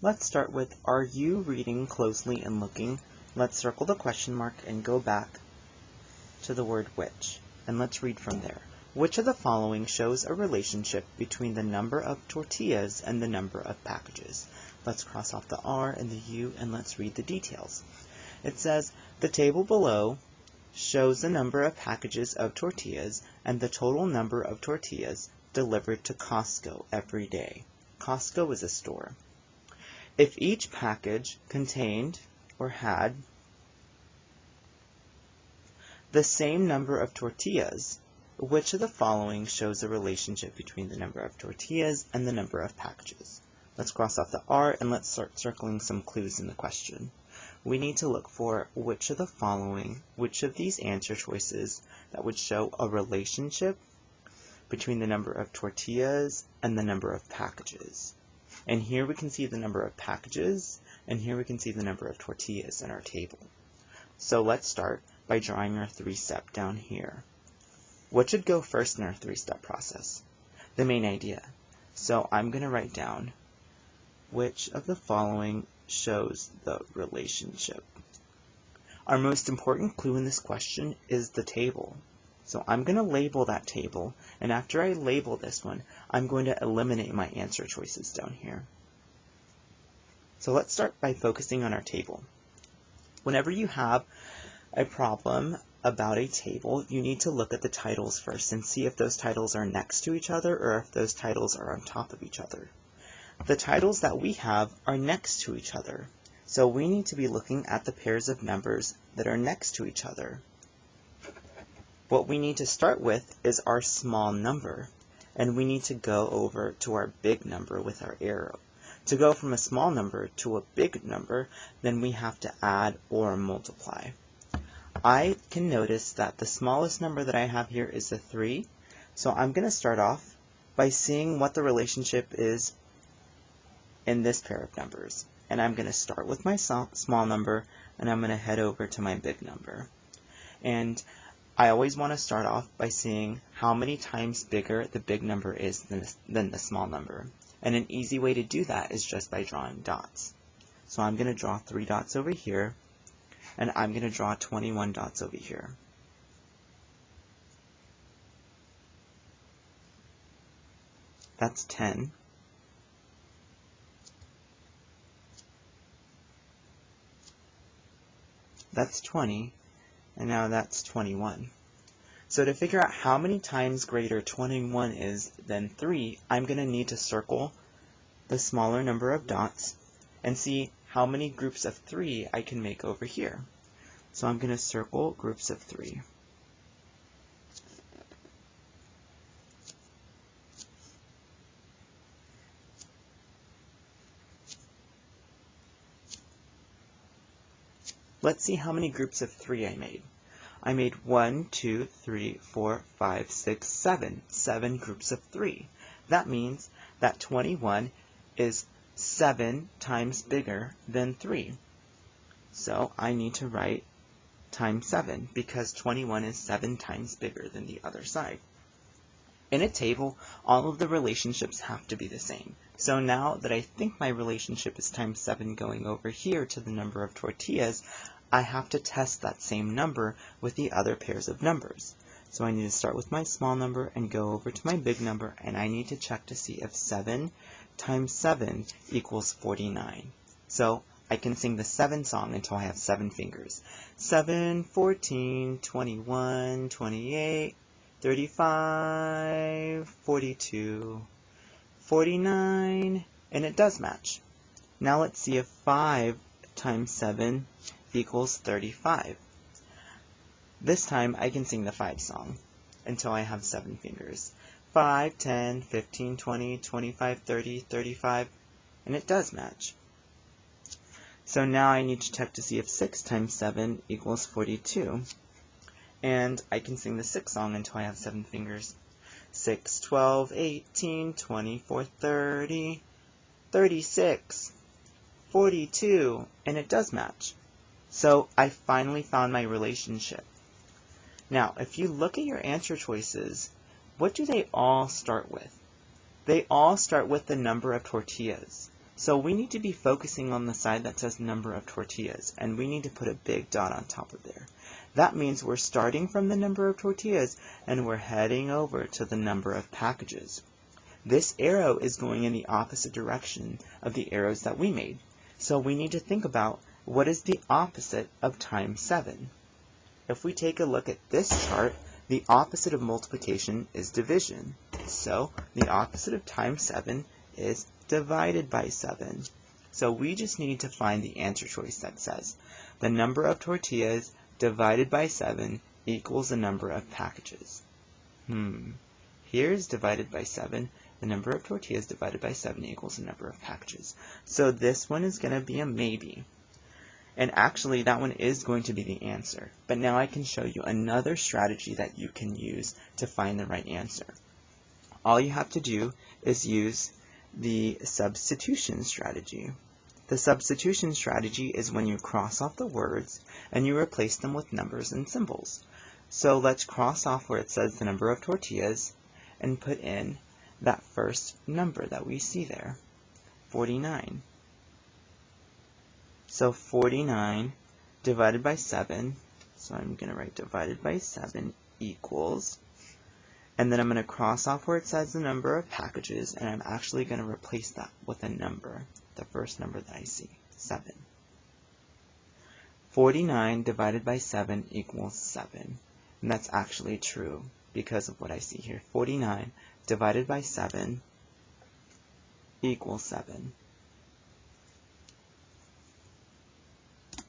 Let's start with, are you reading closely and looking? Let's circle the question mark and go back to the word which, and let's read from there. Which of the following shows a relationship between the number of tortillas and the number of packages? Let's cross off the R and the U and let's read the details. It says, the table below shows the number of packages of tortillas and the total number of tortillas delivered to Costco every day. Costco is a store. If each package contained or had the same number of tortillas, which of the following shows a relationship between the number of tortillas and the number of packages? Let's cross off the R and let's start circling some clues in the question. We need to look for which of the following, which of these answer choices that would show a relationship between the number of tortillas and the number of packages. And here we can see the number of packages, and here we can see the number of tortillas in our table. So let's start by drawing our three-step down here. What should go first in our three-step process? The main idea. So I'm going to write down which of the following shows the relationship. Our most important clue in this question is the table. So I'm going to label that table, and after I label this one, I'm going to eliminate my answer choices down here. So let's start by focusing on our table. Whenever you have a problem about a table, you need to look at the titles first and see if those titles are next to each other or if those titles are on top of each other. The titles that we have are next to each other, so we need to be looking at the pairs of numbers that are next to each other. What we need to start with is our small number, and we need to go over to our big number with our arrow. To go from a small number to a big number, then we have to add or multiply. I can notice that the smallest number that I have here is a 3, so I'm going to start off by seeing what the relationship is in this pair of numbers. And I'm going to start with my small number, and I'm going to head over to my big number. And I always want to start off by seeing how many times bigger the big number is than the small number. And an easy way to do that is just by drawing dots. So I'm going to draw 3 dots over here, and I'm going to draw 21 dots over here. That's 10. That's 20. And now that's 21. So to figure out how many times greater 21 is than 3, I'm going to need to circle the smaller number of dots and see how many groups of 3 I can make over here. So I'm going to circle groups of 3. Let's see how many groups of 3 I made. I made 1, 2, 3, 4, 5, 6, 7. 7 groups of 3. That means that 21 is 7 times bigger than 3. So I need to write times 7 because 21 is 7 times bigger than the other side. In a table, all of the relationships have to be the same. So now that I think my relationship is times 7 going over here to the number of tortillas, I have to test that same number with the other pairs of numbers. So I need to start with my small number and go over to my big number, and I need to check to see if 7 times 7 equals 49. So I can sing the 7 song until I have 7 fingers. 7, 14, 21, 28, 35, 42, 49, and it does match. Now let's see if 5 times 7 equals 35. This time I can sing the 5 song until I have 7 fingers. 5, 10, 15, 20, 25, 30, 35, and it does match. So now I need to check to see if 6 times 7 equals 42. And I can sing the 6 song until I have 7 fingers. 6, 12, 18, 24, 30, 36, 42, and it does match. So I finally found my relationship. Now, if you look at your answer choices, what do they all start with? They all start with the number of tortillas. So we need to be focusing on the side that says number of tortillas, and we need to put a big dot on top of there. That means we're starting from the number of tortillas and we're heading over to the number of packages. This arrow is going in the opposite direction of the arrows that we made. So we need to think about what is the opposite of times 7. If we take a look at this chart, the opposite of multiplication is division. So the opposite of times 7 is divided by 7. So we just need to find the answer choice that says the number of tortillas divided by 7 equals the number of packages. Here's divided by 7. The number of tortillas divided by 7 equals the number of packages. So this one is going to be a maybe. And actually, that one is going to be the answer. But now I can show you another strategy that you can use to find the right answer. All you have to do is use the substitution strategy. The substitution strategy is when you cross off the words and you replace them with numbers and symbols. So let's cross off where it says the number of tortillas and put in that first number that we see there, 49. So 49 divided by 7, so I'm going to write divided by 7 equals, and then I'm going to cross off where it says the number of packages, and I'm actually going to replace that with a number, the first number that I see, 7. 49 divided by 7 equals 7, and that's actually true because of what I see here. 49 divided by 7 equals 7.